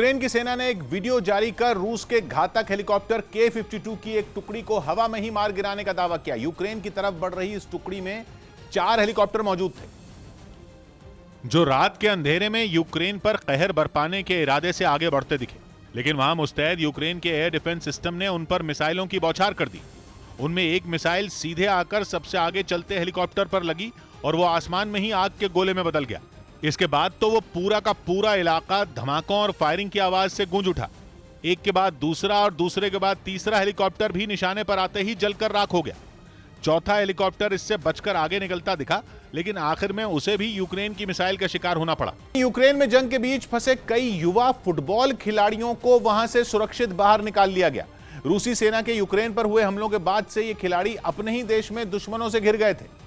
Ukraine की सेना ने एक वीडियो जारी कर रूस के घातक हेलीकॉप्टर K-52 की एक टुकड़ी को हवा में ही मार गिराने का दावा किया। यूक्रेन की तरफ बढ़ रही इस टुकड़ी में 4 हेलीकॉप्टर मौजूद थे, जो रात के अंधेरे में यूक्रेन पर कहर बरपाने के इरादे से आगे बढ़ते दिखे। लेकिन वहां मुस्तैद यूक्रेन के एयर डिफेंस सिस्टम ने उन पर मिसाइलों की बौछार कर दी। उनमें एक मिसाइल सीधे आकर सबसे आगे चलते हेलीकॉप्टर पर लगी और वो आसमान में ही आग के गोले में बदल गया। इसके बाद तो वो पूरा का पूरा इलाका धमाकों और फायरिंग की आवाज से गूंज उठा। एक के बाद दूसरा और दूसरे के बाद तीसरा हेलीकॉप्टर भी निशाने पर आते ही जलकर राख हो गया। चौथा हेलीकॉप्टर इससे बचकर आगे निकलता दिखा, लेकिन आखिर में उसे भी यूक्रेन की मिसाइल का शिकार होना पड़ा। यूक्रेन में जंग के बीच फंसे कई युवा फुटबॉल खिलाड़ियों को वहां से सुरक्षित बाहर निकाल लिया गया। रूसी सेना के यूक्रेन पर हुए हमलों के बाद से ये खिलाड़ी अपने ही देश में दुश्मनों से घिर गए थे।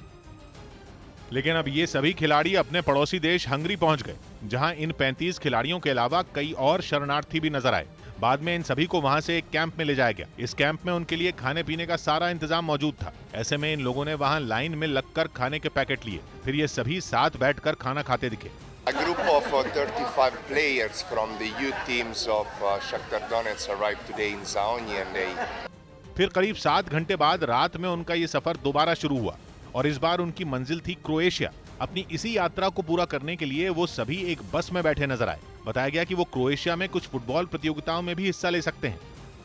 लेकिन अब ये सभी खिलाड़ी अपने पड़ोसी देश हंगरी पहुंच गए, जहां इन 35 खिलाड़ियों के अलावा कई और शरणार्थी भी नजर आए। बाद में इन सभी को वहां से एक कैंप में ले जाया गया। इस कैंप में उनके लिए खाने पीने का सारा इंतजाम मौजूद था। ऐसे में इन लोगों ने वहां लाइन में लगकर खाने के पैकेट लिए, फिर ये सभी साथ बैठकर खाना खाते दिखे। A group of 35 players from the youth teams of Shakhtar Donetsk arrived today in Zaony and they फिर करीब 7 घंटे बाद रात में उनका ये सफर दोबारा शुरू हुआ और इस बार उनकी मंजिल थी क्रोएशिया। अपनी इसी यात्रा को पूरा करने के लिए वो सभी एक बस में बैठे नजर आए। बताया गया कि वो क्रोएशिया में कुछ फुटबॉल प्रतियोगिताओं में भी हिस्सा ले सकते हैं।